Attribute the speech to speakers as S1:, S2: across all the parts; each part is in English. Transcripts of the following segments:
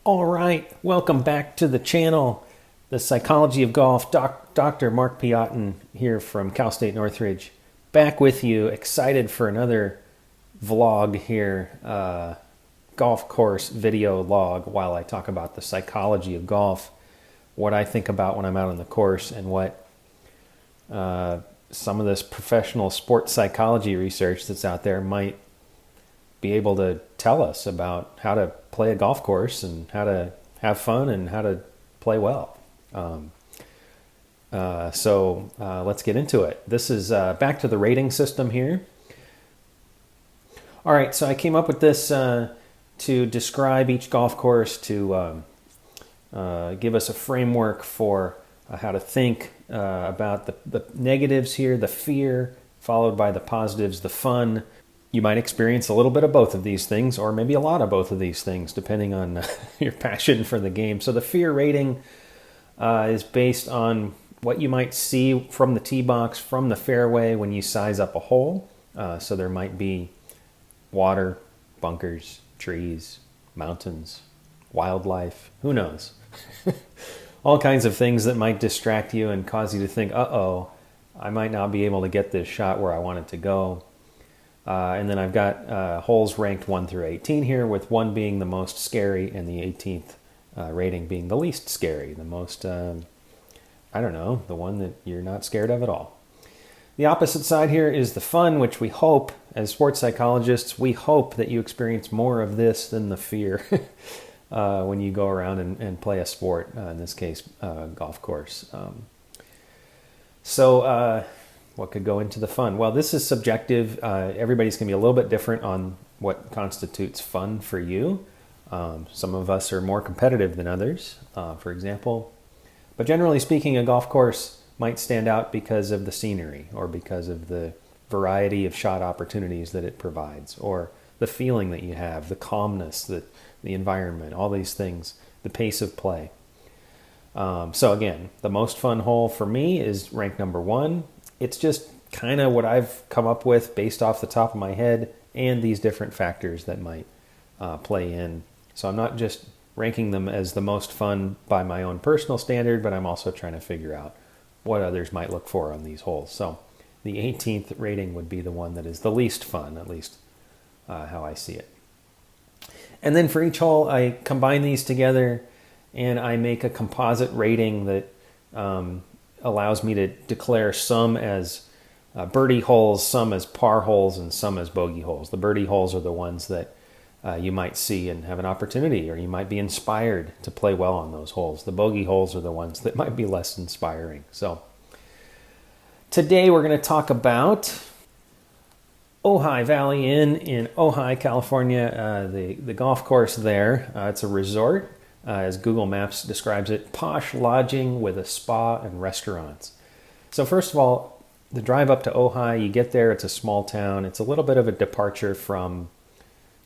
S1: All right, welcome back to the channel, The Psychology of Golf. Dr. Mark P. Otten here from Cal State Northridge. Back with you, excited for another vlog here, golf course video log, while I talk about the psychology of golf, what I think about when I'm out on the course, and what some of this professional sports psychology research that's out there might be able to tell us about how to play a golf course and how to have fun and how to play well. So let's get into it. This is back to the rating system here. All right, so I came up with this to describe each golf course, to give us a framework for how to think about the negatives here, the fear, followed by the positives, the fun. You might experience a little bit of both of these things, or maybe a lot of both of these things, depending on your passion for the game. So the fear rating is based on what you might see from the tee box, from the fairway when you size up a hole. So there might be water, bunkers, trees, mountains, wildlife, who knows? All kinds of things that might distract you and cause you to think, uh-oh, I might not be able to get this shot where I want it to go. And then I've got holes ranked 1 through 18 here, with 1 being the most scary and the 18th rating being the least scary, the most, the one that you're not scared of at all. The opposite side here is the fun, which we hope, as sports psychologists, we hope that you experience more of this than the fear when you go around and play a sport, in this case, golf course. What could go into the fun? Well, this is subjective. Everybody's going to be a little bit different on what constitutes fun for you. Some of us are more competitive than others, for example. But generally speaking, a golf course might stand out because of the scenery, or because of the variety of shot opportunities that it provides, or the feeling that you have, the calmness, the environment, all these things, the pace of play. So again, the most fun hole for me is ranked number 1. It's just kind of what I've come up with based off the top of my head, and these different factors that might play in. So I'm not just ranking them as the most fun by my own personal standard, but I'm also trying to figure out what others might look for on these holes. So the 18th rating would be the one that is the least fun, at least how I see it. And then for each hole, I combine these together and I make a composite rating that allows me to declare some as birdie holes, some as par holes, and some as bogey holes. The birdie holes are the ones that you might see and have an opportunity, or you might be inspired to play well on those holes. The bogey holes are the ones that might be less inspiring. So today we're going to talk about Ojai Valley Inn in Ojai, California, the golf course there. It's a resort. As Google Maps describes it, posh lodging with a spa and restaurants. So first of all, the drive up to Ojai, you get there, it's a small town. It's a little bit of a departure from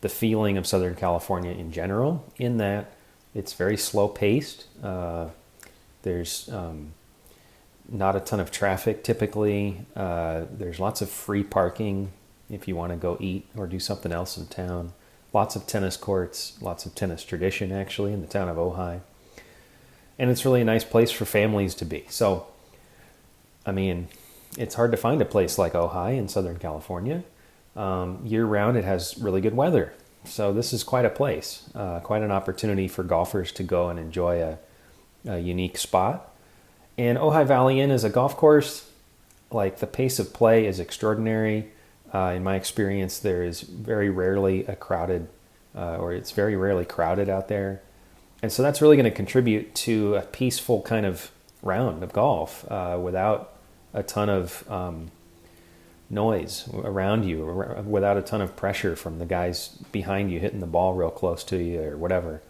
S1: the feeling of Southern California in general, in that it's very slow paced. There's not a ton of traffic typically. There's lots of free parking if you want to go eat or do something else in town. Lots of tennis courts, lots of tennis tradition actually in the town of Ojai. And it's really a nice place for families to be. So, I mean, it's hard to find a place like Ojai in Southern California. Year round it has really good weather. So this is quite a place, quite an opportunity for golfers to go and enjoy a unique spot. And Ojai Valley Inn is a golf course. Like, the pace of play is extraordinary. In my experience, there is very rarely a crowded, or it's very rarely crowded out there. And so that's really going to contribute to a peaceful kind of round of golf without a ton of noise around you, without a ton of pressure from the guys behind you hitting the ball real close to you or whatever.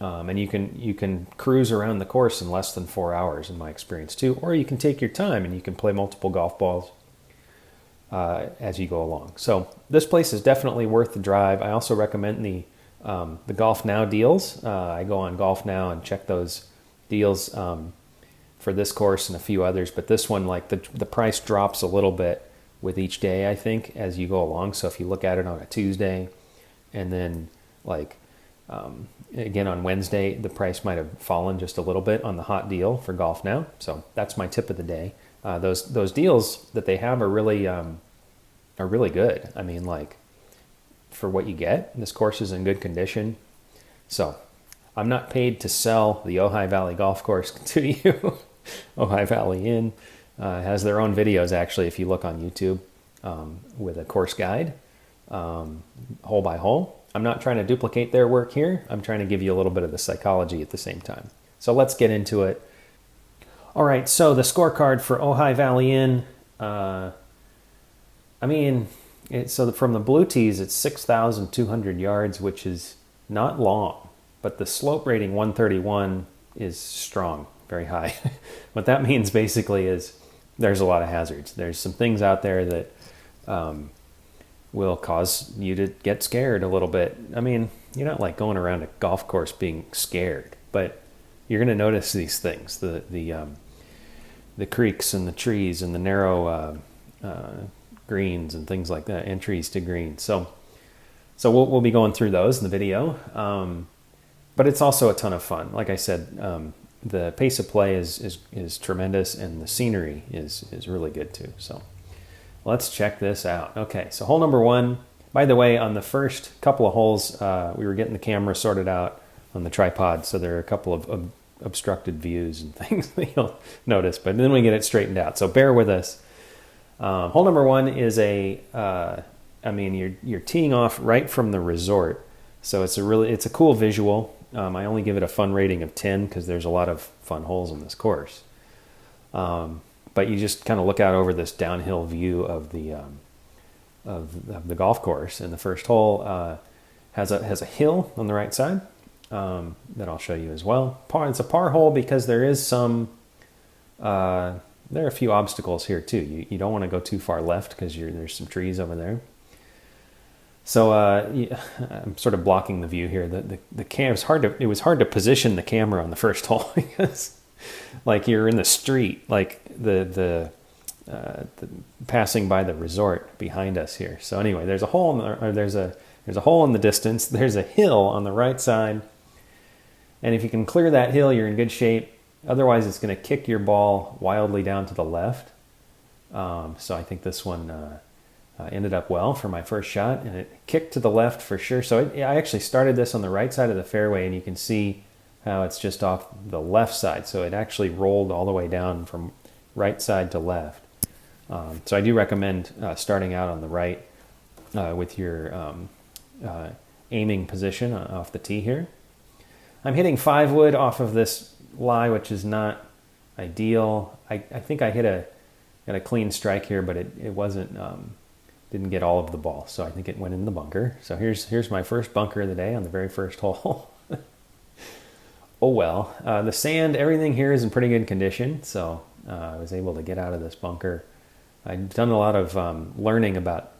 S1: And you can cruise around the course in less than 4 hours, in my experience too. Or you can take your time and you can play multiple golf balls as you go along. So this place is definitely worth the drive. I also recommend the Golf Now deals. I go on Golf Now and check those deals for this course and a few others. But this one, like, the price drops a little bit with each day, I think, as you go along. So if you look at it on a Tuesday and then like Again, on Wednesday, the price might have fallen just a little bit on the hot deal for golf now. So that's my tip of the day. Those deals that they have are really good. I mean, like, for what you get, this course is in good condition. So I'm not paid to sell the Ojai Valley Golf Course to you. Ojai Valley Inn has their own videos, actually, if you look on YouTube, with a course guide, hole by hole. I'm not trying to duplicate their work here. I'm trying to give you a little bit of the psychology at the same time. So let's get into it. All right, so the scorecard for Ojai Valley Inn, so from the blue tees, it's 6,200 yards, which is not long, but the slope rating 131 is strong, very high. What that means basically is there's a lot of hazards. There's some things out there that will cause you to get scared a little bit. I mean, you're not like going around a golf course being scared, but you're going to notice these things, the creeks and the trees and the narrow greens and things like that, entries to greens. So we'll be going through those in the video. But it's also a ton of fun. Like I said, the pace of play is tremendous, and the scenery is really good too. So let's check this out. Okay, so hole number 1. By the way, on the first couple of holes, we were getting the camera sorted out on the tripod, so there are a couple of obstructed views and things that you'll notice, but then we get it straightened out. So bear with us. Hole number 1 is you're teeing off right from the resort, so it's a cool visual. I only give it a fun rating of 10 because there's a lot of fun holes in this course. But you just kind of look out over this downhill view of the golf course, and the first hole has a hill on the right side that I'll show you as well. It's a par hole because there is there are a few obstacles here too. You don't want to go too far left because there's some trees over there. So I'm sort of blocking the view here. The cam it was hard to position the camera on the first hole because like you're in the street, like the passing by the resort behind us here. So anyway, there's a hole there's a hole in the distance. There's a hill on the right side, and if you can clear that hill, you're in good shape. Otherwise, it's going to kick your ball wildly down to the left. So I think this one ended up well for my first shot, and it kicked to the left for sure. So I actually started this on the right side of the fairway, and you can see how it's just off the left side. So it actually rolled all the way down from right side to left. So I do recommend starting out on the right with your aiming position off the tee here. I'm hitting 5 wood off of this lie, which is not ideal. I think I got a clean strike here, but it wasn't didn't get all of the ball, so I think it went in the bunker. So here's my first bunker of the day on the very first hole. Oh well. The sand, everything here is in pretty good condition, so I was able to get out of this bunker. I've done a lot of learning about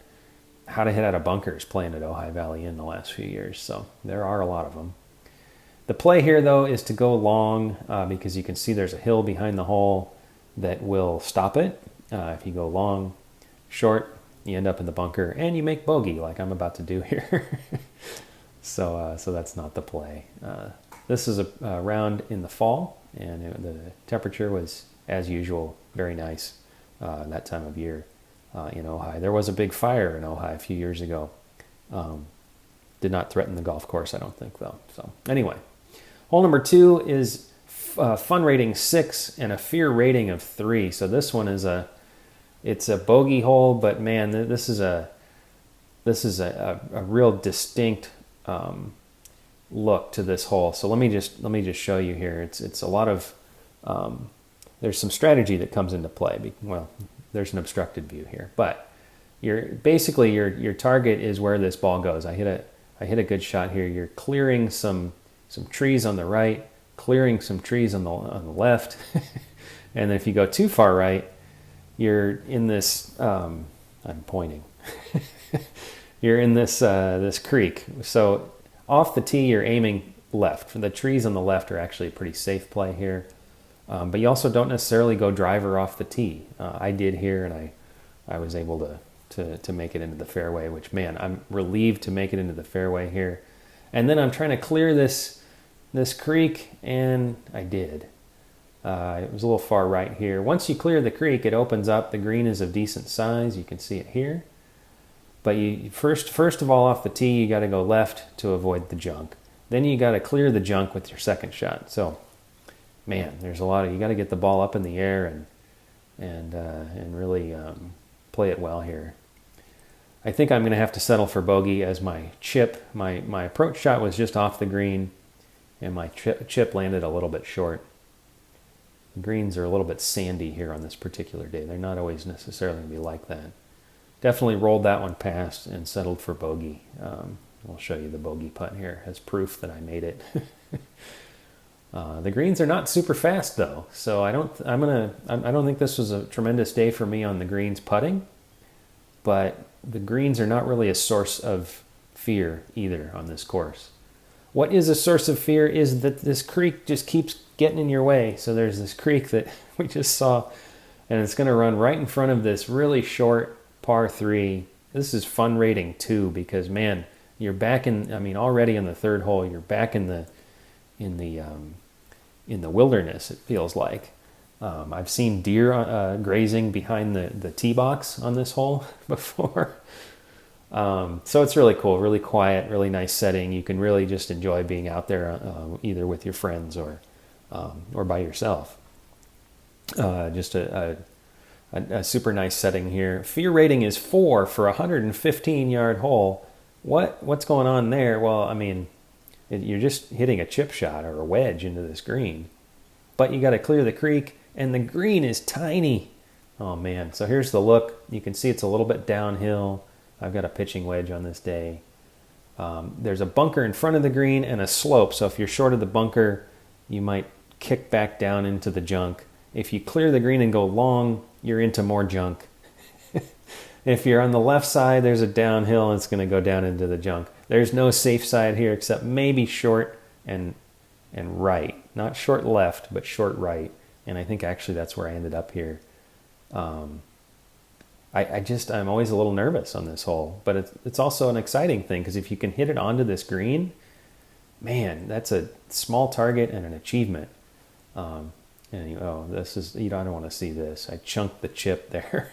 S1: how to hit out of bunkers playing at Ojai Valley Inn the last few years, so there are a lot of them. The play here, though, is to go long because you can see there's a hill behind the hole that will stop it. If you go long, short, you end up in the bunker, and you make bogey like I'm about to do here. So that's not the play. This is a round in the fall, and the temperature was, as usual, very nice that time of year in Ojai. There was a big fire in Ojai a few years ago. Did not threaten the golf course, I don't think, though. So anyway. Hole number 2 is fun rating 6 and a fear rating of 3. So this one it's a bogey hole, but man, this is a real distinct look to this hole. So let me just show you here. It's a lot of there's some strategy that comes into play. Well, there's an obstructed view here, but your target is where this ball goes. I hit a good shot here. You're clearing some trees on the right, clearing some trees on the left, and then if you go too far right, you're in this. I'm pointing. You're in this creek. So off the tee, you're aiming left. The trees on the left are actually a pretty safe play here, but you also don't necessarily go driver off the tee. I did here, and I was able to make it into the fairway. Which, man, I'm relieved to make it into the fairway here. And then I'm trying to clear this creek, and I did. It was a little far right here. Once you clear the creek, it opens up. The green is of decent size. You can see it here. But you first of all, off the tee, you got to go left to avoid the junk. Then you got to clear the junk with your second shot. So, man, there's a lot of, you got to get the ball up in the air and really play it well here. I think I'm going to have to settle for bogey as my chip. My approach shot was just off the green, and my chip landed a little bit short. The greens are a little bit sandy here on this particular day. They're not always necessarily going to be like that. Definitely rolled that one past and settled for bogey. I'll show you the bogey putt here as proof that I made it. The greens are not super fast though, so I don't think this was a tremendous day for me on the greens putting, but the greens are not really a source of fear either on this course. What is a source of fear is that this creek just keeps getting in your way. So there's this creek that we just saw, and it's going to run right in front of this really short par 3. This is fun rating 2 because, man, you're back in, already in the third hole, you're back in the wilderness, it feels like. I've seen deer grazing behind the tee box on this hole before. So it's really cool, really quiet, really nice setting. You can really just enjoy being out there either with your friends or by yourself. Just a super nice setting here. Fear rating is 4 for a 115-yard hole. What's going on there? Well, you're just hitting a chip shot or a wedge into this green. But you got to clear the creek, and the green is tiny. Oh, man. So here's the look. You can see it's a little bit downhill. I've got a pitching wedge on this day. There's a bunker in front of the green and a slope. So if you're short of the bunker, you might kick back down into the junk. If you clear the green and go long, you're into more junk. If you're on the left side, there's a downhill, and it's going to go down into the junk. There's no safe side here except maybe short and right. Not short left, but short right. And I think actually that's where I ended up here. I'm always a little nervous on this hole, but it's also an exciting thing because if you can hit it onto this green, man, that's a small target and an achievement. I don't want to see this. I chunked the chip there.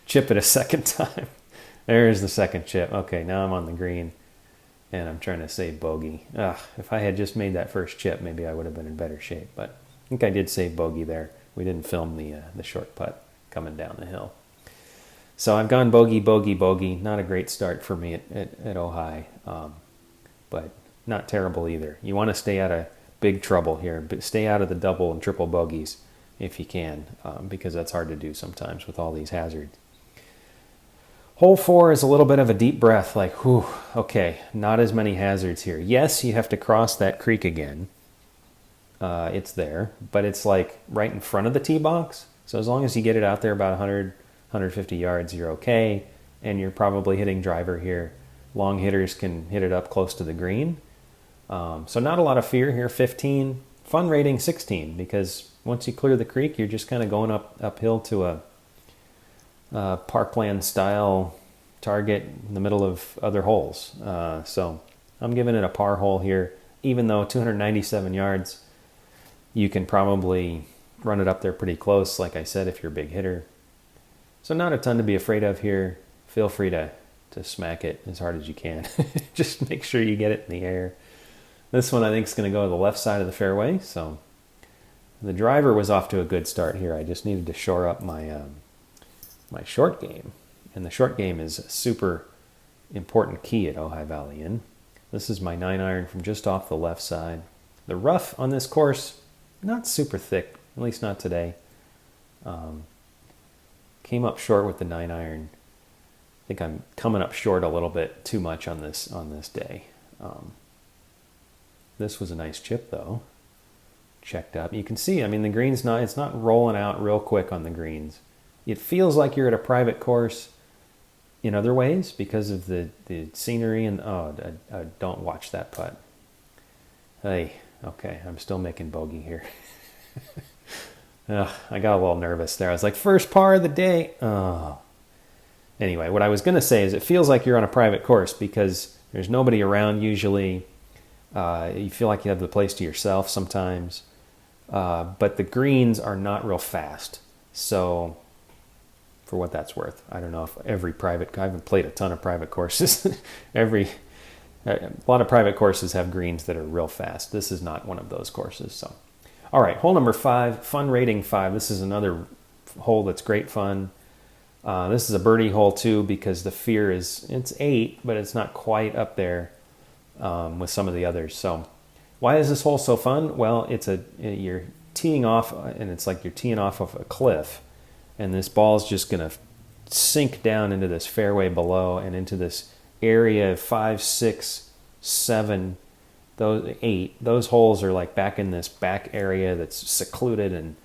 S1: Chip it a second time. There's the second chip. Okay, now I'm on the green, and I'm trying to save bogey. If I had just made that first chip, maybe I would have been in better shape. But I think I did save bogey there. We didn't film the short putt coming down the hill. So I've gone bogey, bogey, bogey. Not a great start for me at Ojai, but not terrible either. You want to stay out of big trouble here, but stay out of the double and triple bogeys if you can, because that's hard to do sometimes with all these hazards. Hole 4 is a little bit of a deep breath, like, whew, okay, not as many hazards here. Yes, you have to cross that creek again. It's there, but it's like right in front of the tee box. So as long as you get it out there about 100, 150 yards, you're okay, and you're probably hitting driver here. Long hitters can hit it up close to the green. So not a lot of fear here. 15, fun rating 16, because once you clear the creek, you're just kind of going uphill to a parkland style target in the middle of other holes. So I'm giving it a par hole here, even though 297 yards, you can probably run it up there pretty close, like I said, if you're a big hitter. So not a ton to be afraid of here. Feel free to smack it as hard as you can. Just make sure you get it in the air. This one I think is going to go to the left side of the fairway. So the driver was off to a good start here. I just needed to shore up my my short game. And the short game is a super important key at Ojai Valley Inn. This is my 9-iron from just off the left side. The rough on this course, not super thick, at least not today. Came up short with the 9-iron. I think I'm coming up short a little bit too much on this day. This was a nice chip though. Checked up. You can see, the green's it's not rolling out real quick on the greens. It feels like you're at a private course in other ways because of the scenery and don't watch that putt. Hey, okay, I'm still making bogey here. I got a little nervous there. I was like, first par of the day. Oh. Anyway, what I was going to say is it feels like you're on a private course because There's nobody around usually. You feel like you have the place to yourself sometimes. But the greens are not real fast. So for what that's worth, I don't know if I haven't played a ton of private courses. A lot of private courses have greens that are real fast. This is not one of those courses. So, all right, hole number 5, fun rating 5. This is another hole that's great fun. This is a birdie hole too, because the fear it's 8, but it's not quite up there with some of the others. So why is this hole so fun? Well, you're teeing off, and it's like you're teeing off of a cliff, and this ball's just going to sink down into this fairway below and into this area of 5, 6, 7, those 8. Those holes are like back in this back area that's secluded and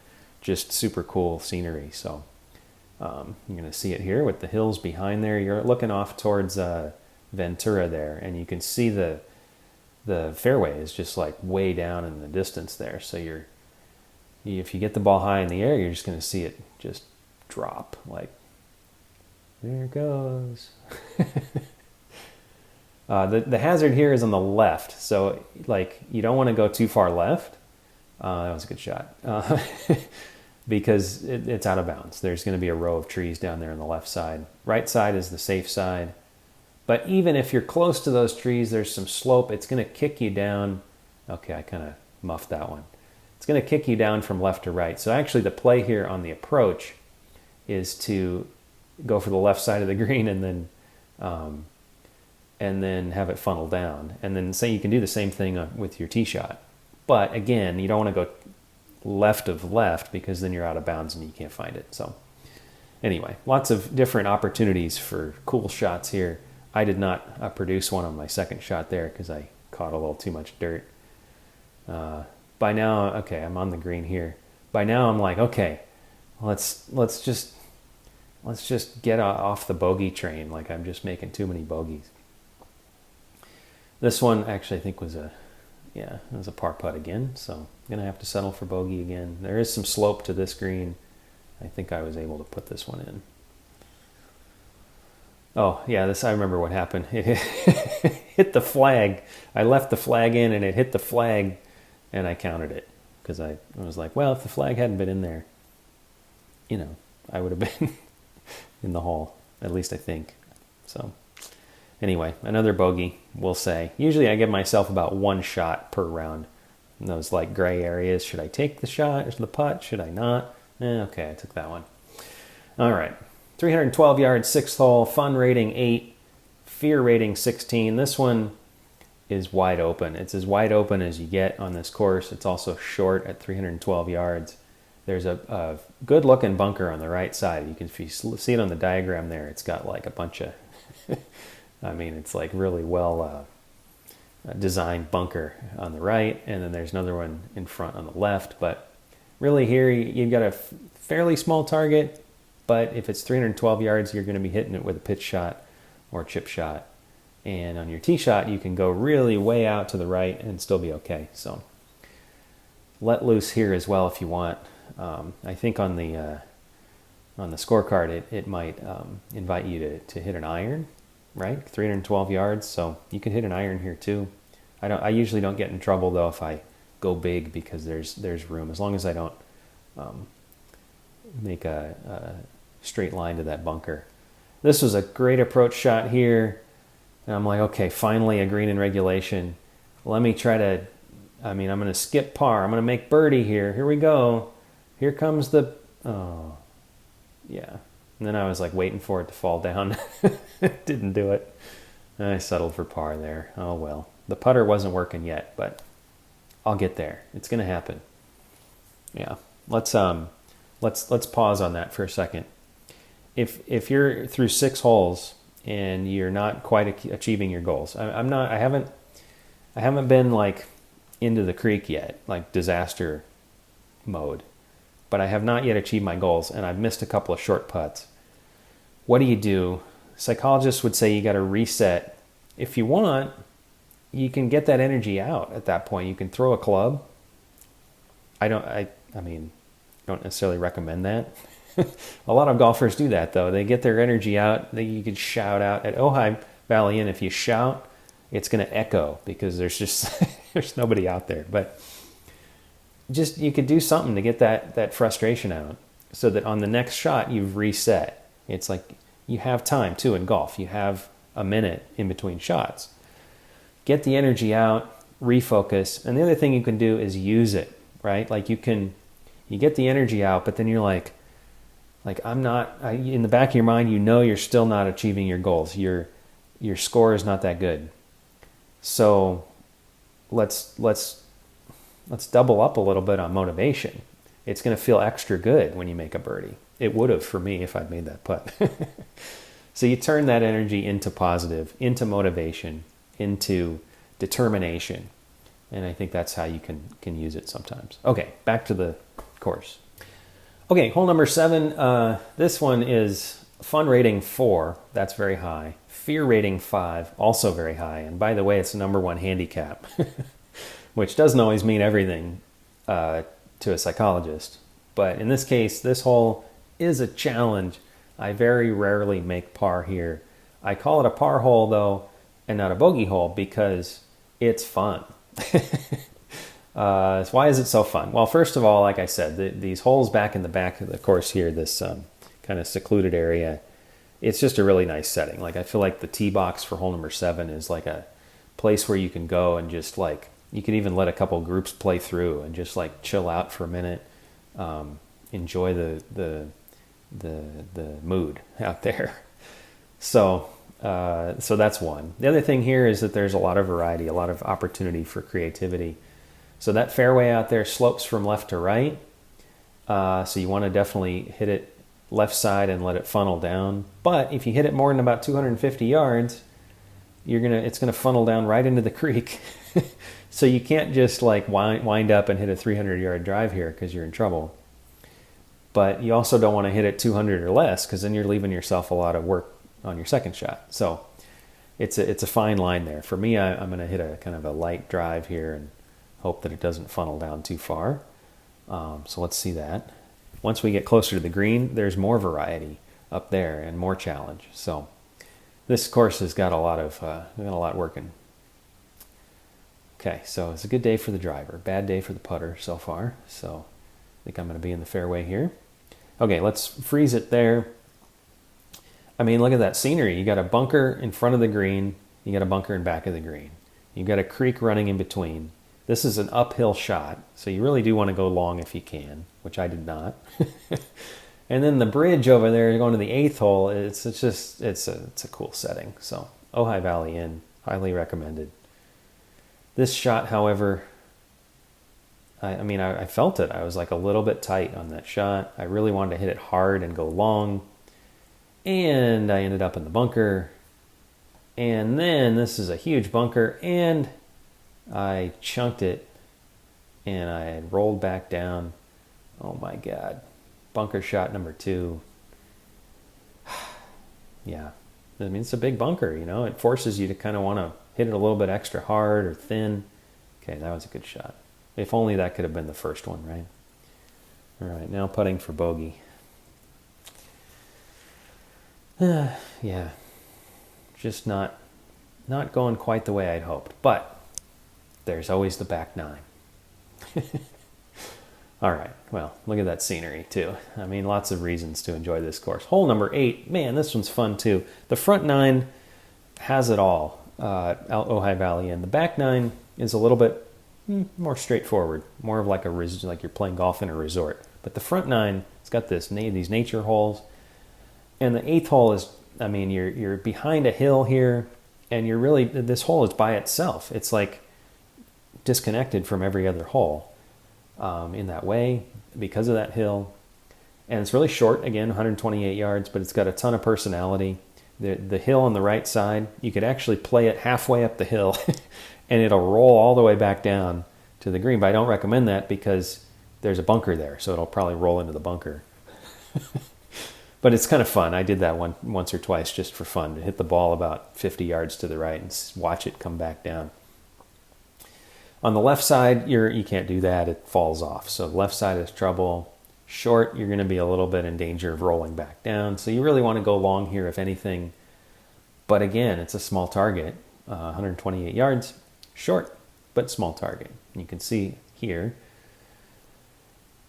S1: just super cool scenery. So you're going to see it here with the hills behind there. You're looking off towards Ventura there, and you can see the fairway is just like way down in the distance there. So if you get the ball high in the air, you're just going to see it just drop. Like, there it goes. The hazard here is on the left, so like you don't want to go too far left. That was a good shot. Because it's out of bounds. There's going to be a row of trees down there on the left side. Right side is the safe side. But even if you're close to those trees, there's some slope. It's going to kick you down. Okay, I kind of muffed that one. It's going to kick you down from left to right. So actually the play here on the approach is to go for the left side of the green and then have it funnel down. And then say you can do the same thing with your tee shot. But again, you don't want to go left of left, because then you're out of bounds and you can't find it. So anyway, lots of different opportunities for cool shots here. I did not produce one on my second shot there because I caught a little too much dirt. By now, okay, I'm on the green here. By now I'm like, okay, let's just get off the bogey train. Like, I'm just making too many bogeys. This one actually I think was a par putt again, so I'm going to have to settle for bogey again. There is some slope to this green. I think I was able to put this one in. Oh, yeah, I remember what happened. It hit the flag. I left the flag in, and it hit the flag, and I counted it. Because I was like, well, if the flag hadn't been in there, I would have been in the hole, at least I think. So anyway, another bogey, we'll say. Usually I give myself about one shot per round in those like gray areas. Should I take the shot or the putt? Should I not? Okay, I took that one. All right. 312 yards, 6th hole, fun rating 8, fear rating 16. This one is wide open. It's as wide open as you get on this course. It's also short at 312 yards. There's a good looking bunker on the right side. If you see it on the diagram there, it's got like a bunch of, it's like really well designed bunker on the right, and then there's another one in front on the left. But really here, you've got a fairly small target, but if it's 312 yards, you're going to be hitting it with a pitch shot or chip shot. And on your tee shot, you can go really way out to the right and still be okay. So let loose here as well if you want. I think on the scorecard, it might invite you to hit an iron, right? 312 yards, so you can hit an iron here too. I usually don't get in trouble though if I go big, because there's room, as long as I don't make a straight line to that bunker. This was a great approach shot here, and I'm like, okay, finally a green in regulation. Let me try to, I'm going to skip par. I'm going to make birdie here. Here we go. Here comes the, oh, yeah. And then I was like waiting for it to fall down. Didn't do it. I settled for par there. Oh well. The putter wasn't working yet, but I'll get there. It's going to happen. Yeah. Let's pause on that for a second. If you're through 6 holes and you're not quite achieving your goals, I haven't been like into the creek yet, like disaster mode, but I have not yet achieved my goals, and I've missed a couple of short putts. What do? Psychologists would say you got to reset. If you want, you can get that energy out at that point. You can throw a club. I don't necessarily recommend that. A lot of golfers do that though. They get their energy out. You could shout out at Ojai Valley Inn. If you shout, it's going to echo because there's just there's nobody out there. But just you could do something to get that frustration out, so that on the next shot you've reset. It's like you have time too in golf. You have a minute in between shots. Get the energy out, refocus, and the other thing you can do is use it, right? Like you get the energy out, but then you're like in the back of your mind, you know you're still not achieving your goals. Your score is not that good. So let's double up a little bit on motivation. It's going to feel extra good when you make a birdie. It would have for me if I'd made that putt. So you turn that energy into positive, into motivation, into determination. And I think that's how you can use it sometimes. Okay, back to the course. Okay, hole number 7. This one is fun rating 4. That's very high. Fear rating 5, also very high. And by the way, it's the number 1 handicap, which doesn't always mean everything to a psychologist. But in this case, this hole is a challenge. I very rarely make par here. I call it a par hole, though, and not a bogey hole because it's fun. So why is it so fun? Well, first of all, like I said, these holes back in the back of the course here, this kind of secluded area, it's just a really nice setting. Like I feel like the tee box for hole number 7 is like a place where you can go and just like, you could even let a couple groups play through and just like chill out for a minute, enjoy the mood out there. So that's one. The other thing here is that there's a lot of variety, a lot of opportunity for creativity. So that fairway out there slopes from left to right. So you want to definitely hit it left side and let it funnel down. But if you hit it more than about 250 yards, it's gonna funnel down right into the creek. So you can't just like wind up and hit a 300-yard drive here because you're in trouble. But you also don't want to hit it 200 or less because then you're leaving yourself a lot of work on your second shot. So it's a fine line there. For me, I'm going to hit a kind of a light drive here and hope that it doesn't funnel down too far. So let's see that. Once we get closer to the green, there's more variety up there and more challenge. So this course has got a lot working. Okay, so it's a good day for the driver. Bad day for the putter so far. So I think I'm going to be in the fairway here. Okay, let's freeze it there. I mean, look at that scenery. You got a bunker in front of the green. You got a bunker in back of the green. You got a creek running in between. This is an uphill shot, so you really do want to go long if you can, which I did not. And then the bridge over there going to the 8th hole, it's a cool setting. So Ojai Valley Inn, highly recommended. This shot, however, I felt it. I was like a little bit tight on that shot. I really wanted to hit it hard and go long. And I ended up in the bunker. And then this is a huge bunker. And I chunked it. And I rolled back down. Oh my God. Bunker shot number 2. Yeah. I mean, it's a big bunker, you know. It forces you to kind of want to hit it a little bit extra hard or thin. Okay, that was a good shot. If only that could have been the first one, right? All right, now putting for bogey. Yeah, just not going quite the way I'd hoped. But there's always the back 9. All right, well, look at that scenery too. I mean, lots of reasons to enjoy this course. Hole number 8, man, this one's fun too. The front 9 has it all. Out Ojai Valley Inn. The back 9 is a little bit more straightforward, more of like like you're playing golf in a resort. But the front 9, it's got these nature holes, and the 8th hole is, I mean, you're behind a hill here, and this hole is by itself. It's like disconnected from every other hole in that way because of that hill, and it's really short. Again, 128 yards, but it's got a ton of personality. The hill on the right side, you could actually play it halfway up the hill and it'll roll all the way back down to the green. But I don't recommend that because there's a bunker there, so it'll probably roll into the bunker. But it's kind of fun. I did that once or twice just for fun, to hit the ball about 50 yards to the right and watch it come back down. On the left side, you can't do that. It falls off. So the left side is trouble. Short, you're going to be a little bit in danger of rolling back down. So you really want to go long here, if anything. But again, it's a small target. 128 yards, short but small target. You can see here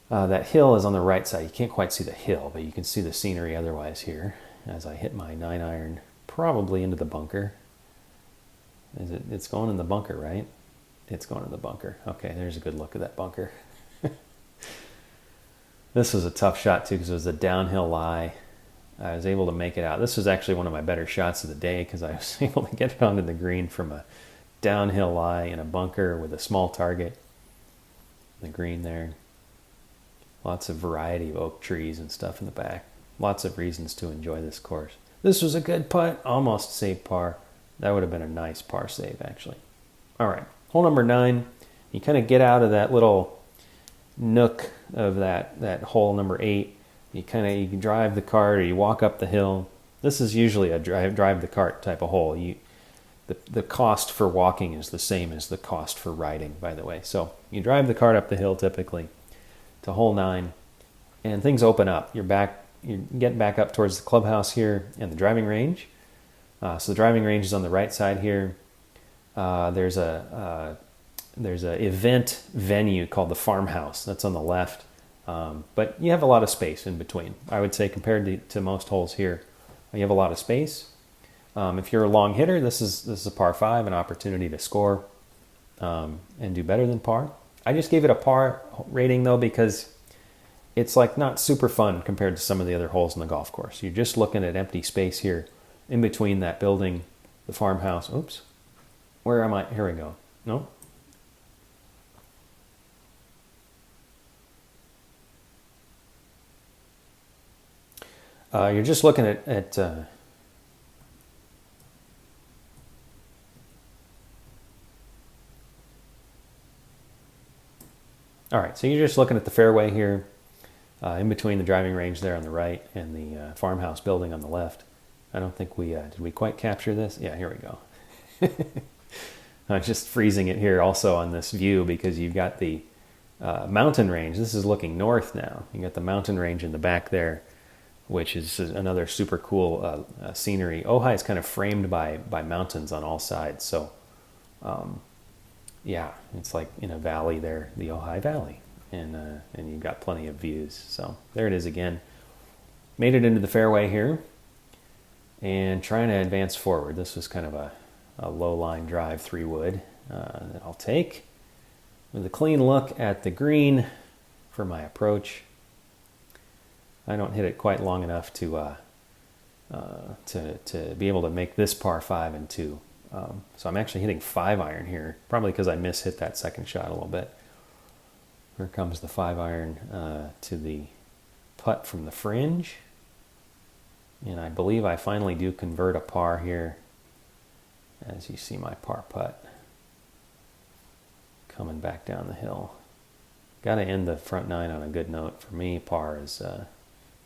S1: that hill is on the right side. You can't quite see the hill, but you can see the scenery otherwise here as I hit my 9-iron probably into the bunker. It's going in the bunker, right? It's going in the bunker. Okay, there's a good look at that bunker. This was a tough shot too because it was a downhill lie. I was able to make it out. This was actually one of my better shots of the day because I was able to get it onto the green from a downhill lie in a bunker with a small target. The green there. Lots of variety of oak trees and stuff in the back. Lots of reasons to enjoy this course. This was a good putt. Almost saved par. That would have been a nice par save, actually. All right. Hole number 9. You kind of get out of that little nook of that hole number 8. You can drive the cart or you walk up the hill. This is usually a drive the cart type of hole. The cost for walking is the same as the cost for riding, by the way. So you drive the cart up the hill typically to hole 9, and things open up. You're getting back up towards the clubhouse here and the driving range. So the driving range is on the right side here. There's a event venue called the farmhouse that's on the left. But you have a lot of space in between. I would say compared to most holes here, you have a lot of space. If you're a long hitter, this is a par 5, an opportunity to score and do better than par. I just gave it a par rating though because it's like not super fun compared to some of the other holes in the golf course. You're just looking at empty space here in between that building, the farmhouse. Oops. Where am I? Here we go. No? You're just looking at all right, so you're just looking at the fairway here, in between the driving range there on the right and the farmhouse building on the left. I don't think did we quite capture this? Yeah, here we go. I'm just freezing it here also on this view because you've got the mountain range. This is looking north now. You got the mountain range in the back there, which is another super cool scenery. Ojai is kind of framed by mountains on all sides. So, yeah, it's like in a valley there, the Ojai Valley. And you've got plenty of views. So there it is again. Made it into the fairway here. And trying to advance forward. This was kind of a low line drive 3-wood that I'll take. With a clean look at the green for my approach. I don't hit it quite long enough to be able to make this par 5 and 2. So I'm actually hitting 5-iron here, probably because I hit that second shot a little bit. Here comes the 5-iron to the putt from the fringe. And I believe I finally do convert a par here, as you see my par putt coming back down the hill. Got to end the front 9 on a good note. For me, par is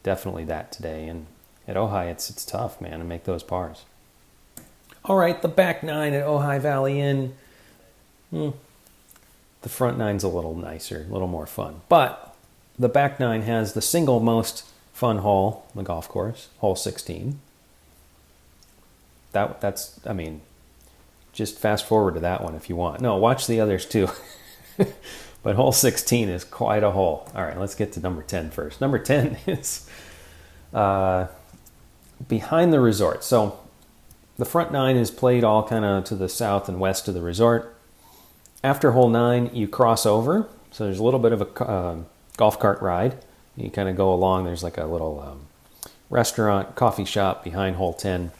S1: definitely that today. And at Ojai, it's tough, man, to make those pars. All right, the back 9 at Ojai Valley Inn. The front 9's a little nicer, a little more fun. But the back 9 has the single most fun hole on the golf course, hole 16. That's, I mean, just fast forward to that one if you want. No, watch the others too. But hole 16 is quite a hole. All right, let's get to number 10 first. Number 10 is behind the resort. So the front 9 is played all kind of to the south and west of the resort. After hole 9, you cross over. So there's a little bit of a golf cart ride. You kind of go along. There's like a little restaurant, coffee shop behind hole 10.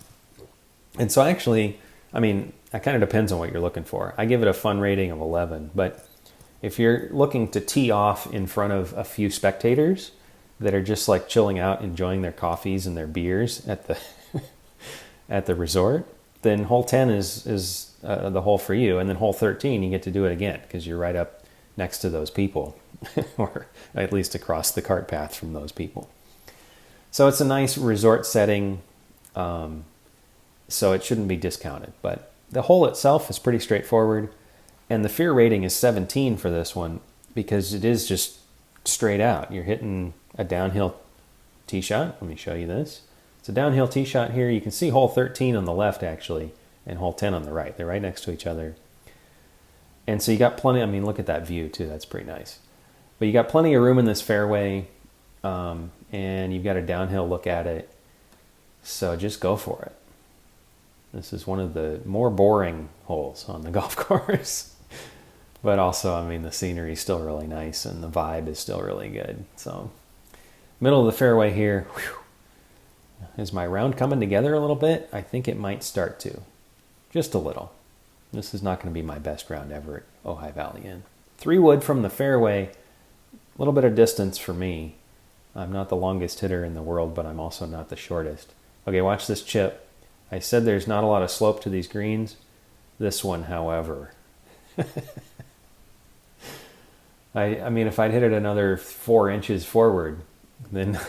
S1: And so actually, I mean, it kind of depends on what you're looking for. I give it a fun rating of 11. But if you're looking to tee off in front of a few spectators that are just like chilling out, enjoying their coffees and their beers at the at the resort, then hole 10 is the hole for you. And then hole 13, you get to do it again because you're right up next to those people, or at least across the cart path from those people. So it's a nice resort setting, so it shouldn't be discounted. But the hole itself is pretty straightforward, and the fear rating is 17 for this one because it is just straight out. You're hitting a downhill tee shot. Let me show you this. It's a downhill tee shot here. You can see hole 13 on the left, actually. and hole 10 on the right. They're right next to each other. And so you got plenty, I mean, look at that view too. That's pretty nice. But you got plenty of room in this fairway, and you've got a downhill look at it. So just go for it. This is one of the more boring holes on the golf course. But also, I mean, the scenery is still really nice and the vibe is still really good. So middle of the fairway here. Whew. Is my round coming together a little bit? I think it might start to. Just a little. This is not going to be my best round ever at Ojai Valley Inn. 3 wood from the fairway. A little bit of distance for me. I'm not the longest hitter in the world, but I'm also not the shortest. Okay, watch this chip. I said there's not a lot of slope to these greens. This one, however. I mean, if I'd hit it another 4 inches forward, then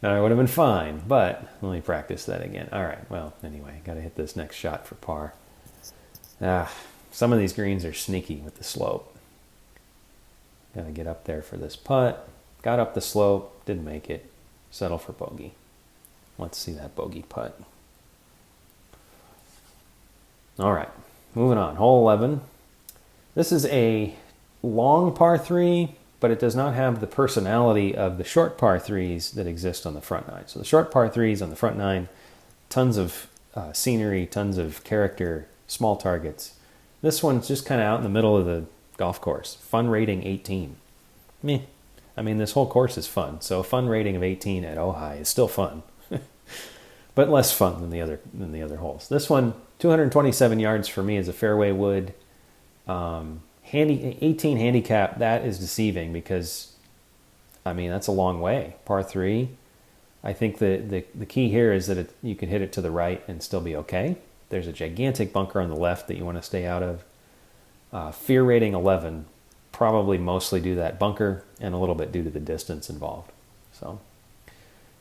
S1: I would have been fine. But let me practice that again. All right, well, anyway, got to hit this next shot for par. Some of these greens are sneaky with the slope. Got to get up there for this putt. Got up the slope, didn't make it. Settle for bogey. Let's see that bogey putt. All right, moving on. Hole 11. This is a long par 3, but it does not have the personality of the short par 3s that exist on the front 9. So the short par 3s on the front 9, tons of scenery, tons of character, small targets. This one's just kind of out in the middle of the golf course. Fun rating 18. Meh. I mean, this whole course is fun. So a fun rating of 18 at Ojai is still fun. But less fun than the other holes. This one, 227 yards for me is a fairway wood. 18 handicap, that is deceiving because, I mean, that's a long way. Par 3. I think the key here is that you can hit it to the right and still be okay. There's a gigantic bunker on the left that you want to stay out of. Fear rating 11, probably mostly due to that bunker and a little bit due to the distance involved. So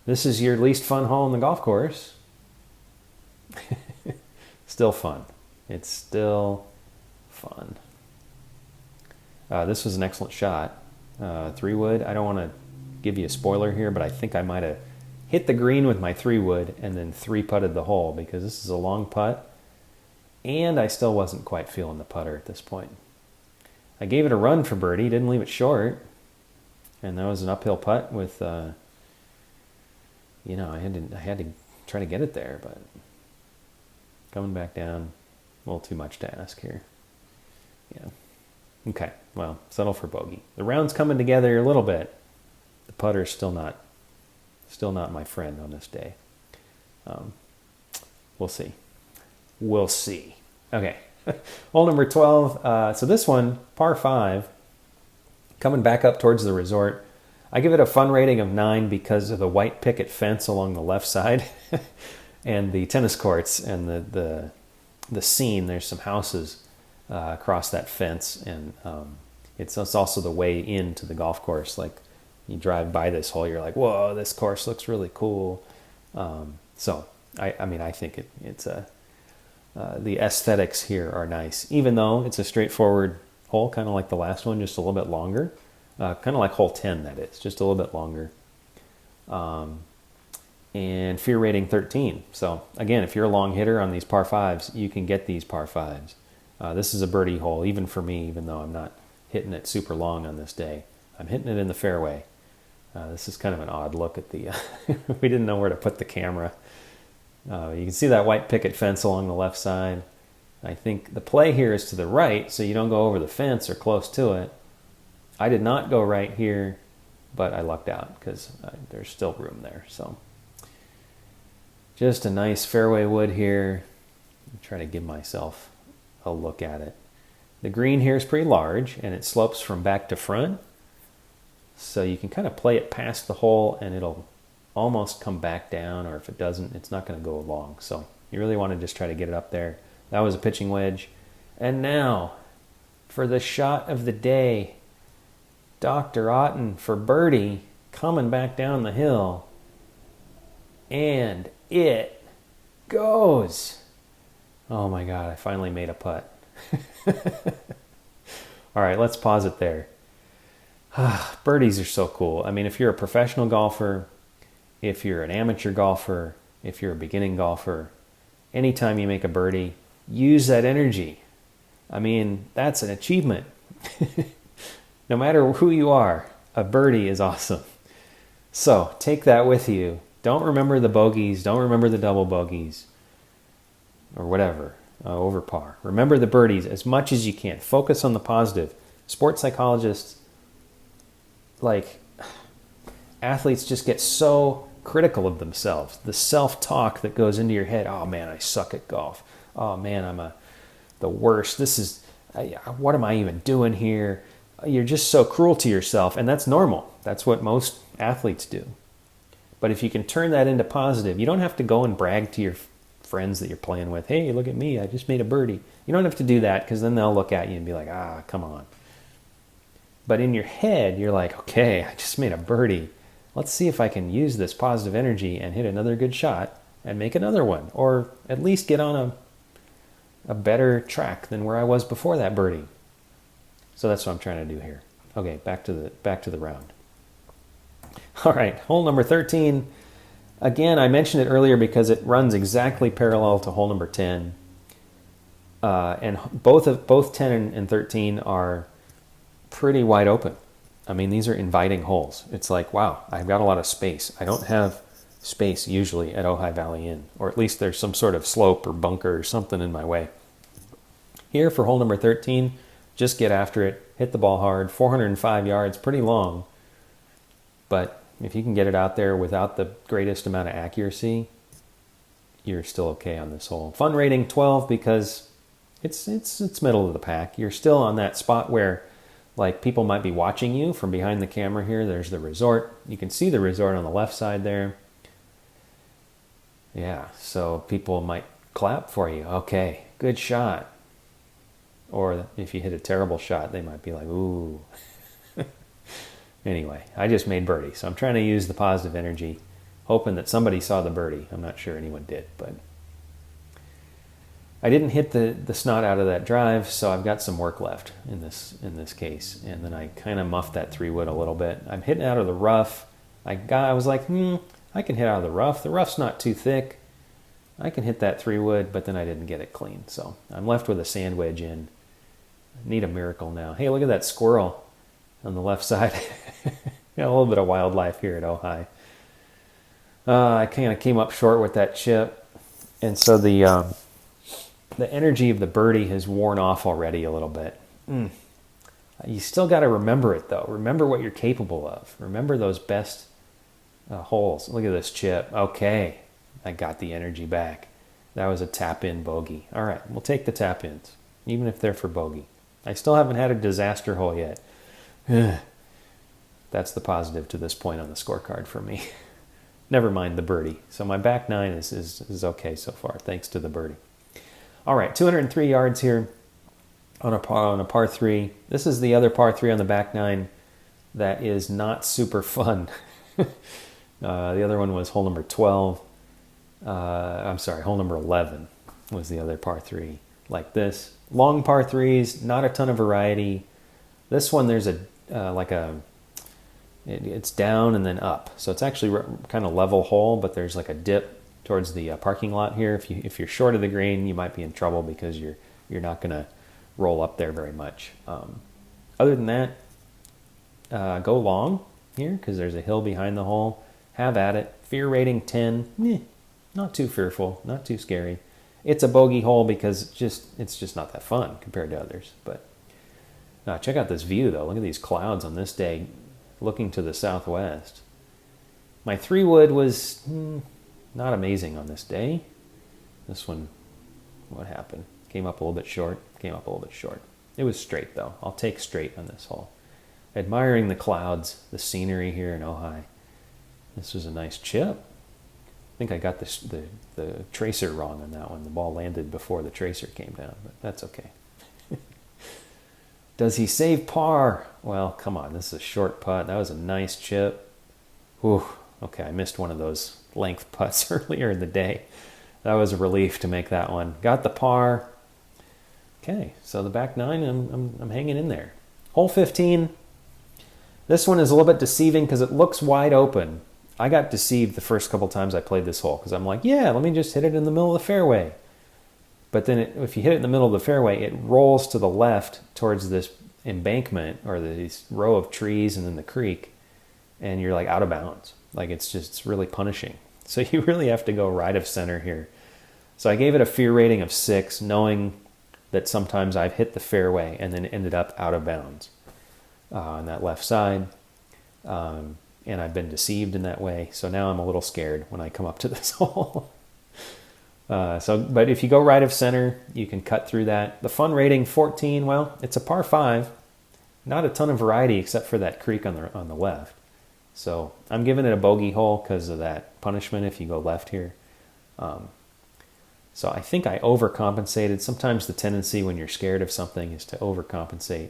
S1: this is your least fun hole in the golf course. Still fun. It's still fun. This was an excellent shot. 3 wood. I don't want to give you a spoiler here, but I think I might have hit the green with my 3 wood and then 3-putted the hole because this is a long putt. And I still wasn't quite feeling the putter at this point. I gave it a run for birdie, didn't leave it short. And that was an uphill putt with, I had to try to get it there, but coming back down, a little too much to ask here. Yeah. Okay, well, settle for bogey. The round's coming together a little bit. The putter's still not my friend on this day. We'll see. We'll see. Okay, hole number 12. So this one, par 5, coming back up towards the resort. I give it a fun rating of 9 because of the white picket fence along the left side and the tennis courts and the scene. There's some houses across that fence, and it's also the way into the golf course. Like you drive by this hole, you're like, whoa, this course looks really cool. So I think it's the aesthetics here are nice, even though it's a straightforward hole, kind of like the last one, just a little bit longer. Kind of like hole 10, that is, just a little bit longer. And fear rating 13. So again, if you're a long hitter on these par 5s, you can get these par 5s. This is a birdie hole, even for me, even though I'm not hitting it super long on this day. I'm hitting it in the fairway. This is kind of an odd look at the... we didn't know where to put the camera. You can see that white picket fence along the left side. I think the play here is to the right, so you don't go over the fence or close to it. I did not go right here, but I lucked out because there's still room there. So just a nice fairway wood here. Try to give myself a look at it. The green here is pretty large and it slopes from back to front. So you can kind of play it past the hole and it'll almost come back down, or if it doesn't, it's not going to go long. So you really want to just try to get it up there. That was a pitching wedge. And now for the shot of the day, Dr. Otten for birdie, coming back down the hill. And it goes. Oh my God, I finally made a putt. All right, let's pause it there. Birdies are so cool. I mean, if you're a professional golfer, if you're an amateur golfer, if you're a beginning golfer, anytime you make a birdie, use that energy. I mean, that's an achievement. No matter who you are, a birdie is awesome. So take that with you. Don't remember the bogeys. Don't remember the double bogeys or whatever, over par. Remember the birdies as much as you can. Focus on the positive. Sports psychologists, like athletes, just get so critical of themselves. The self-talk that goes into your head. Oh man, I suck at golf. Oh man, I'm the worst. What am I even doing here? You're just so cruel to yourself, and that's normal. That's what most athletes do. But if you can turn that into positive, you don't have to go and brag to your friends that you're playing with. Hey, look at me, I just made a birdie. You don't have to do that, because then they'll look at you and be like, come on. But in your head, you're like, okay, I just made a birdie. Let's see if I can use this positive energy and hit another good shot and make another one, or at least get on a better track than where I was before that birdie. So that's what I'm trying to do here. Okay, back to the round. All right, hole number 13. Again, I mentioned it earlier because it runs exactly parallel to hole number 10. And both 10 and 13 are pretty wide open. I mean, these are inviting holes. It's like, wow, I've got a lot of space. I don't have space usually at Ojai Valley Inn, or at least there's some sort of slope or bunker or something in my way. Here for hole number 13, just get after it, hit the ball hard, 405 yards, pretty long. But if you can get it out there without the greatest amount of accuracy, you're still okay on this hole. Fun rating 12 because it's middle of the pack. You're still on that spot where like people might be watching you from behind the camera here. There's the resort. You can see the resort on the left side there. Yeah, so people might clap for you. Okay, good shot. Or if you hit a terrible shot, they might be like, ooh. Anyway, I just made birdie, so I'm trying to use the positive energy, hoping that somebody saw the birdie. I'm not sure anyone did, but I didn't hit the snot out of that drive, so I've got some work left in this case. And then I kind of muffed that 3-wood a little bit. I'm hitting out of the rough. I was like, I can hit out of the rough. The rough's not too thick. I can hit that 3-wood, but then I didn't get it clean. So I'm left with a sand wedge in. I need a miracle now. Hey, look at that squirrel on the left side. Got a little bit of wildlife here at Ojai. I kind of came up short with that chip. And so the energy of the birdie has worn off already a little bit. You still got to remember it, though. Remember what you're capable of. Remember those best holes. Look at this chip. Okay, I got the energy back. That was a tap-in bogey. All right, we'll take the tap-ins, even if they're for bogey. I still haven't had a disaster hole yet. That's the positive to this point on the scorecard for me. Never mind the birdie. So my back nine is okay so far, thanks to the birdie. All right, 203 yards here on a par 3. This is the other par 3 on the back nine that is not super fun. The other one was hole number 12. Hole number 11 was the other par 3. Like this. Long par 3s, not a ton of variety. This one, there's it's down and then up. So it's actually kind of level hole, but there's like a dip towards the parking lot here. If you're short of the green, you might be in trouble because you're not going to roll up there very much. Other than that, go long here because there's a hill behind the hole. Have at it. Fear rating 10. Not too fearful, not too scary. It's a bogey hole because it's just not that fun compared to others. But check out this view, though. Look at these clouds on this day looking to the southwest. My 3-wood was not amazing on this day. This one, what happened? Came up a little bit short. It was straight, though. I'll take straight on this hole. Admiring the clouds, the scenery here in Ojai. This was a nice chip. I think I got the tracer wrong on that one. The ball landed before the tracer came down, but that's okay. Does he save par? Well, come on. This is a short putt. That was a nice chip. Whew. Okay, I missed one of those length putts earlier in the day. That was a relief to make that one. Got the par. Okay, so the back nine, I'm hanging in there. Hole 15. This one is a little bit deceiving because it looks wide open. I got deceived the first couple times I played this hole because I'm like, yeah, let me just hit it in the middle of the fairway. But then if you hit it in the middle of the fairway, it rolls to the left towards this embankment or this row of trees and then the creek, and you're like out of bounds. Like it's really punishing. So you really have to go right of center here. So I gave it a fear rating of 6, knowing that sometimes I've hit the fairway and then ended up out of bounds on that left side. And I've been deceived in that way. So now I'm a little scared when I come up to this hole. But if you go right of center, you can cut through that. The fun rating 14, well, it's a par 5. Not a ton of variety except for that creek on the left. So I'm giving it a bogey hole because of that punishment if you go left here. So I think I overcompensated. Sometimes the tendency when you're scared of something is to overcompensate.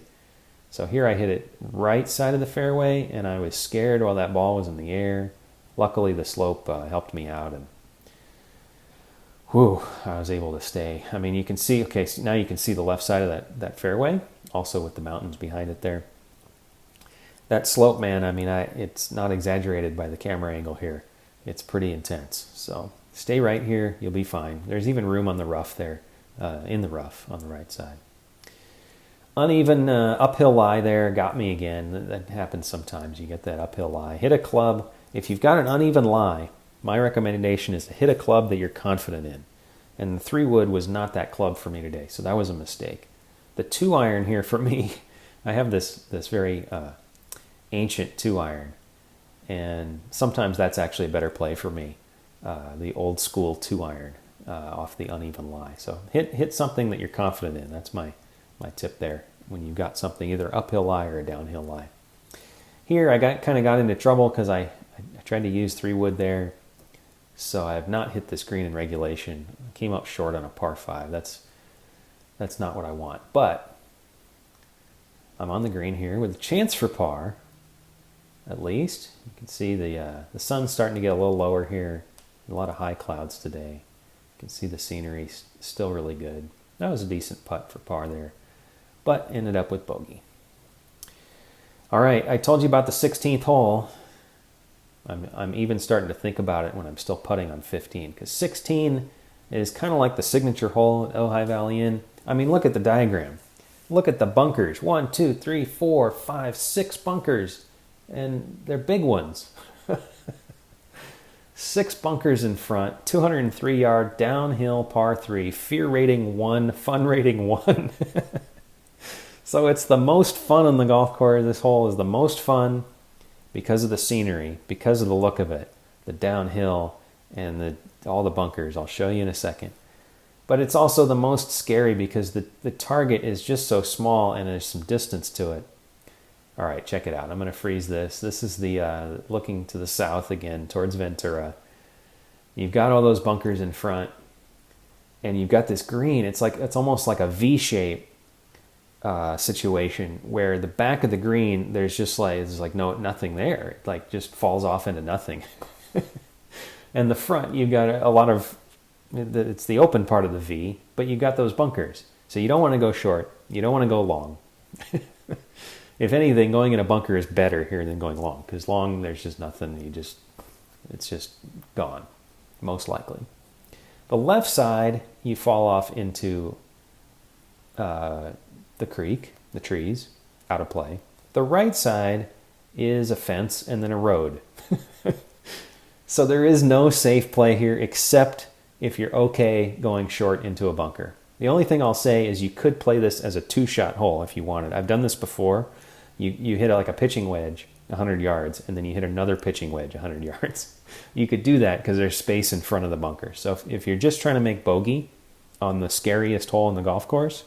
S1: So here I hit it right side of the fairway, and I was scared while that ball was in the air. Luckily, the slope helped me out, and I was able to stay. I mean, you can see, okay, so now you can see the left side of that fairway, also with the mountains behind it there. That slope, man, I mean, it's not exaggerated by the camera angle here. It's pretty intense. So stay right here, you'll be fine. There's even room on the rough there, in the rough on the right side. Uneven uphill lie there got me again. That happens sometimes. You get that uphill lie. Hit a club. If you've got an uneven lie, my recommendation is to hit a club that you're confident in. And the 3-wood was not that club for me today, so that was a mistake. The 2-iron here for me, I have this very ancient 2-iron, and sometimes that's actually a better play for me. The old school 2-iron off the uneven lie. So hit something that you're confident in. That's my tip there when you've got something, either uphill lie or a downhill lie. Here I kind of got into trouble because I tried to use 3-wood there, so I have not hit this green in regulation. I came up short on a par 5. That's not what I want, but I'm on the green here with a chance for par, at least. You can see the sun's starting to get a little lower here. A lot of high clouds today. You can see the scenery still really good. That was a decent putt for par there, but ended up with bogey. All right, I told you about the 16th hole. I'm even starting to think about it when I'm still putting on 15, because 16 is kind of like the signature hole at Ojai Valley Inn. I mean, look at the diagram. Look at the bunkers. 1, 2, 3, 4, 5, 6 bunkers, and they're big ones. 6 bunkers in front, 203-yard downhill par 3, fear rating 1, fun rating 1. So it's the most fun on the golf course. This hole is the most fun because of the scenery, because of the look of it, the downhill and all the bunkers. I'll show you in a second. But it's also the most scary because the target is just so small and there's some distance to it. All right, check it out. I'm going to freeze this. This is the looking to the south again towards Ventura. You've got all those bunkers in front, and you've got this green. It's almost like a V-shape situation where the back of the green there's nothing there. It like just falls off into nothing. And the front you've got a lot of. It's the open part of the V, but you've got those bunkers. So you don't want to go short. You don't want to go long. If anything, going in a bunker is better here than going long, because long, there's just nothing. It's just gone, most likely. The left side, you fall off into the creek, the trees, out of play. The right side is a fence and then a road. So there is no safe play here except if you're okay going short into a bunker. The only thing I'll say is you could play this as a 2-shot hole if you wanted. I've done this before. You hit like a pitching wedge 100 yards, and then you hit another pitching wedge 100 yards. You could do that because there's space in front of the bunker. So if you're just trying to make bogey on the scariest hole in the golf course,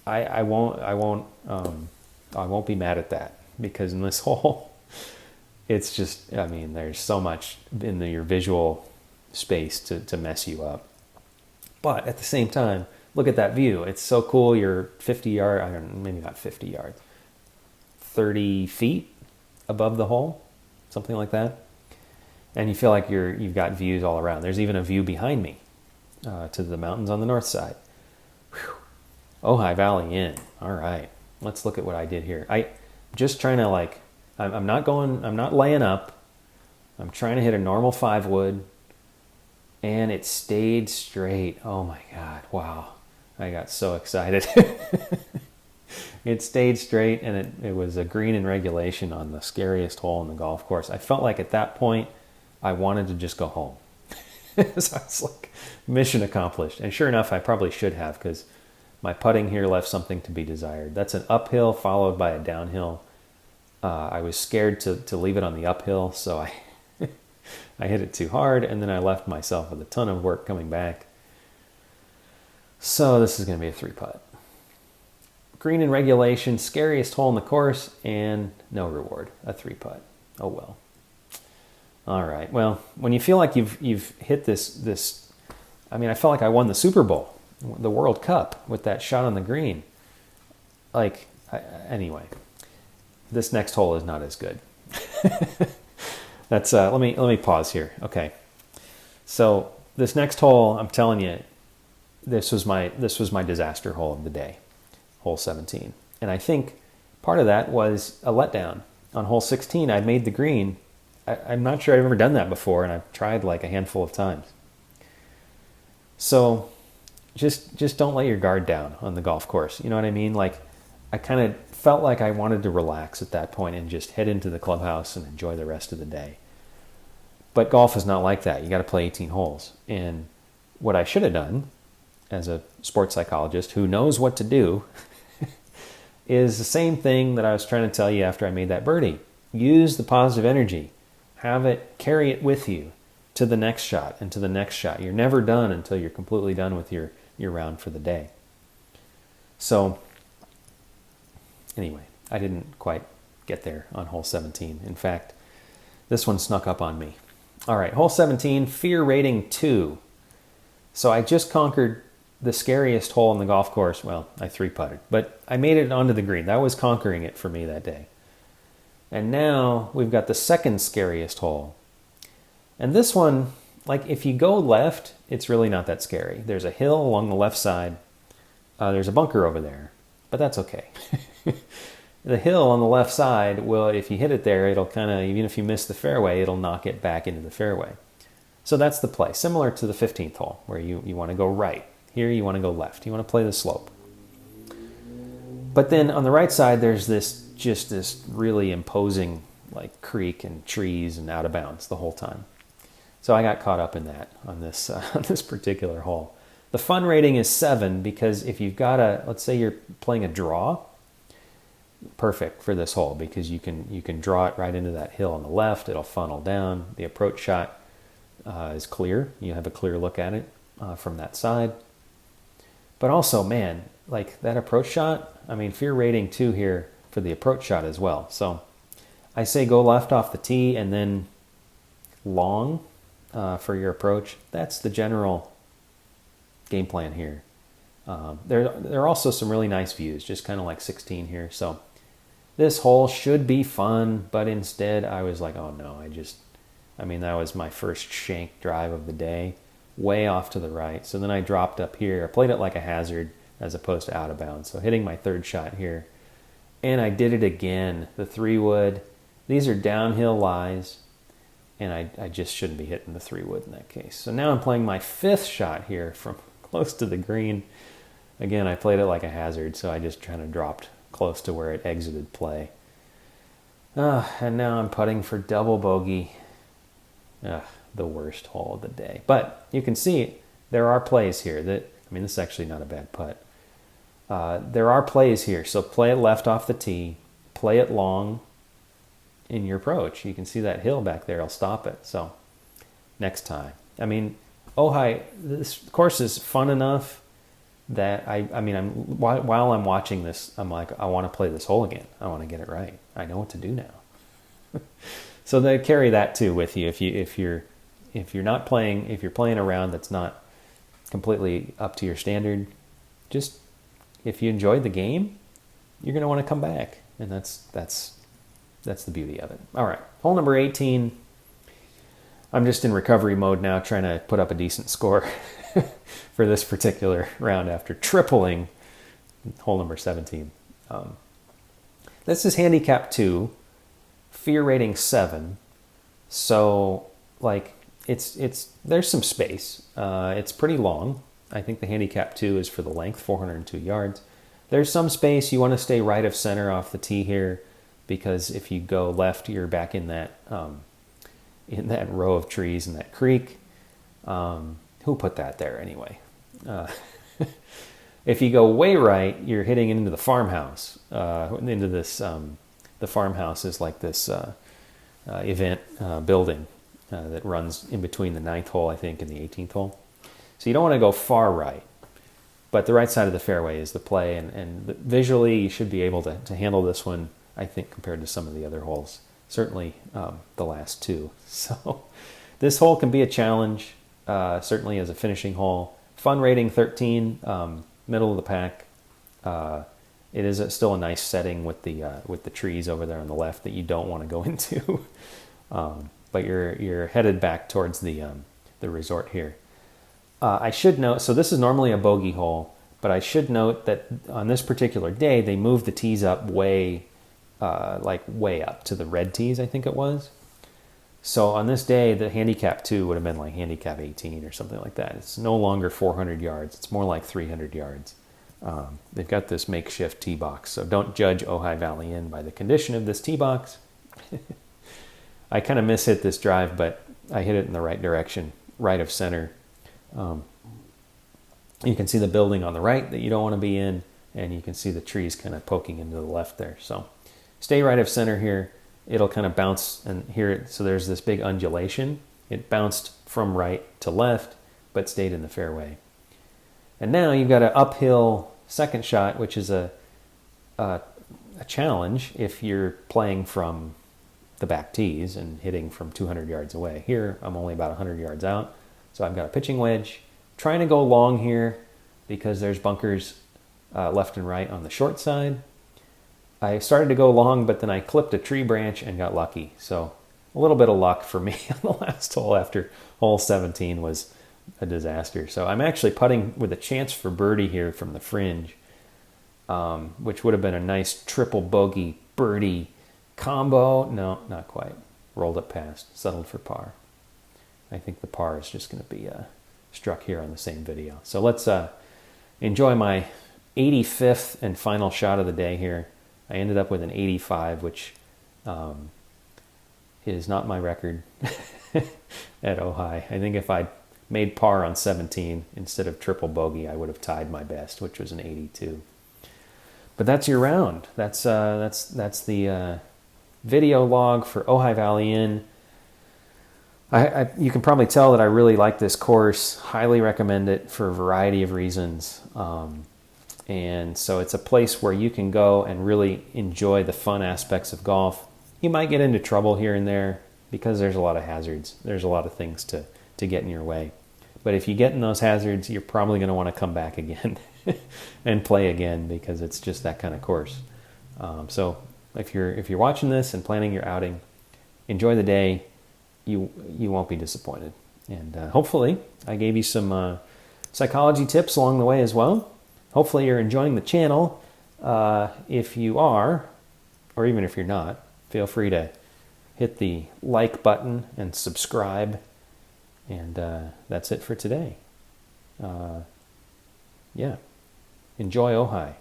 S1: I won't be mad at that, because in this hole, it's just, I mean, there's so much in your visual space to mess you up. But at the same time, look at that view. It's so cool. You're 50 yards, I don't know, maybe not 50 yards, 30 feet above the hole, something like that. And you feel like you've got views all around. There's even a view behind me to the mountains on the north side. Whew. Ojai Valley Inn. All right. Let's look at what I did here. I'm just trying to I'm not laying up. I'm trying to hit a normal 5 wood, and it stayed straight. Oh my God, wow. I got so excited. It stayed straight, and it was a green in regulation on the scariest hole in the golf course. I felt like at that point, I wanted to just go home. So it's like mission accomplished. And sure enough, I probably should have, because my putting here left something to be desired. That's an uphill followed by a downhill. I was scared to leave it on the uphill, so I hit it too hard, and then I left myself with a ton of work coming back. So this is going to be a 3-putt. Green in regulation, scariest hole in the course, and no reward, a 3-putt. Oh well. All right. Well, when you feel like you've hit this, I mean, I felt like I won the Super Bowl, the World Cup, with that shot on the green. Anyway, this next hole is not as good. That's let me pause here. Okay. So this next hole, I'm telling you, this was my disaster hole of the day. Hole 17. And I think part of that was a letdown. On hole 16, I made the green. I'm not sure I've ever done that before, and I've tried like a handful of times. So just don't let your guard down on the golf course. You know what I mean? Like, I kind of felt like I wanted to relax at that point and just head into the clubhouse and enjoy the rest of the day. But golf is not like that. You got to play 18 holes. And what I should have done as a sports psychologist who knows what to do is the same thing that I was trying to tell you after I made that birdie. Use the positive energy. Have it, carry it with you to the next shot and to the next shot. You're never done until you're completely done with your round for the day. So anyway, I didn't quite get there on hole 17. In fact, this one snuck up on me. All right, hole 17, fear rating 2. So I just conquered the scariest hole in the golf course. Well, I 3-putted, but I made it onto the green. That was conquering it for me that day. And now we've got the second scariest hole. And this one, like, if you go left, it's really not that scary. There's a hill along the left side. There's a bunker over there, but that's okay. The hill on the left side, well, if you hit it there, it'll kind of, even if you miss the fairway, it'll knock it back into the fairway. So that's the play, similar to the 15th hole, where you want to go right. Here you want to go left. You want to play the slope. But then on the right side, there's this really imposing like creek and trees and out of bounds the whole time. So I got caught up in that on this particular hole. The fun rating is 7 because if you've got let's say you're playing a draw, perfect for this hole because you can draw it right into that hill on the left. It'll funnel down. The approach shot is clear. You have a clear look at it from that side. But also, man, like that approach shot, I mean, fear rating 2 here for the approach shot as well. So I say go left off the tee and then long for your approach. That's the general game plan here. There are also some really nice views, just kind of like 16 here. So this hole should be fun, but instead I was like, oh no, that was my first shank drive of the day, way off to the right. So then I dropped up here. I played it like a hazard as opposed to out of bounds. So hitting my third shot here. And I did it again, the 3-wood. These are downhill lies, and I just shouldn't be hitting the 3-wood in that case. So now I'm playing my 5th shot here from close to the green. Again, I played it like a hazard, so I just kind of dropped close to where it exited play. And now I'm putting for double bogey. The worst hole of the day. But you can see there are plays here. This is actually not a bad putt. There are plays here. So play it left off the tee. Play it long in your approach. You can see that hill back there. I'll stop it. So next time. Ojai, this course is fun enough that while I'm watching this, I'm like, I want to play this hole again. I want to get it right. I know what to do now. So they carry that too with you. If you're playing a round that's not completely up to your standard, just if you enjoyed the game, you're going to want to come back, and that's the beauty of it. All right, hole number 18. I'm just in recovery mode now, trying to put up a decent score for this particular round after tripling hole number 17. This is handicap 2, fear rating 7. So like there's some space. It's pretty long. I think the handicap 2 is for the length, 402 yards. There's some space. You want to stay right of center off the tee here, because if you go left, you're back in that row of trees in that creek. Who put that there anyway? If you go way right, you're hitting into the farmhouse. Into this, the farmhouse is like this event building that runs in between the 9th hole, I think, and the 18th hole. So you don't want to go far right, but the right side of the fairway is the play, and visually you should be able to handle this one, I think, compared to some of the other holes. Certainly the last two. So this hole can be a challenge, certainly as a finishing hole. Fun rating 13, middle of the pack. It is still a nice setting with the trees over there on the left that you don't want to go into. But you're headed back towards the resort here. I should note, so this is normally a bogey hole, but I should note that on this particular day they moved the tees up way up to the red tees, I think it was. So on this day, the handicap 2 would have been like handicap 18 or something like that. It's no longer 400 yards. It's more like 300 yards. They've got this makeshift tee box, so don't judge Ojai Valley Inn by the condition of this tee box. I kind of mishit this drive, but I hit it in the right direction, right of center. You can see the building on the right that you don't want to be in, and you can see the trees kind of poking into the left there. So stay right of center here. It'll kind of bounce, and here, so there's this big undulation. It bounced from right to left, but stayed in the fairway. And now you've got an uphill second shot, which is a challenge if you're playing from the back tees and hitting from 200 yards away. Here, I'm only about 100 yards out, so I've got a pitching wedge. Trying to go long here because there's bunkers left and right on the short side. I started to go long, but then I clipped a tree branch and got lucky. So a little bit of luck for me on the last hole after hole 17 was a disaster. So I'm actually putting with a chance for birdie here from the fringe, which would have been a nice triple bogey birdie combo. No, not quite. Rolled it past, settled for par. I think the par is just going to be struck here on the same video. So let's enjoy my 85th and final shot of the day here. I ended up with an 85, which is not my record at Ojai. I think if I made par on 17 instead of triple bogey, I would have tied my best, which was an 82. But that's your round. That's the video log for Ojai Valley Inn. You can probably tell that I really like this course. Highly recommend it for a variety of reasons. And so it's a place where you can go and really enjoy the fun aspects of golf. You might get into trouble here and there because there's a lot of hazards. There's a lot of things to get in your way. But if you get in those hazards, you're probably going to want to come back again and play again because it's just that kind of course. So if you're watching this and planning your outing, enjoy the day. You won't be disappointed. And hopefully I gave you some psychology tips along the way as well. Hopefully you're enjoying the channel. If you are, or even if you're not, feel free to hit the like button and subscribe. And that's it for today. Yeah. Enjoy Ojai.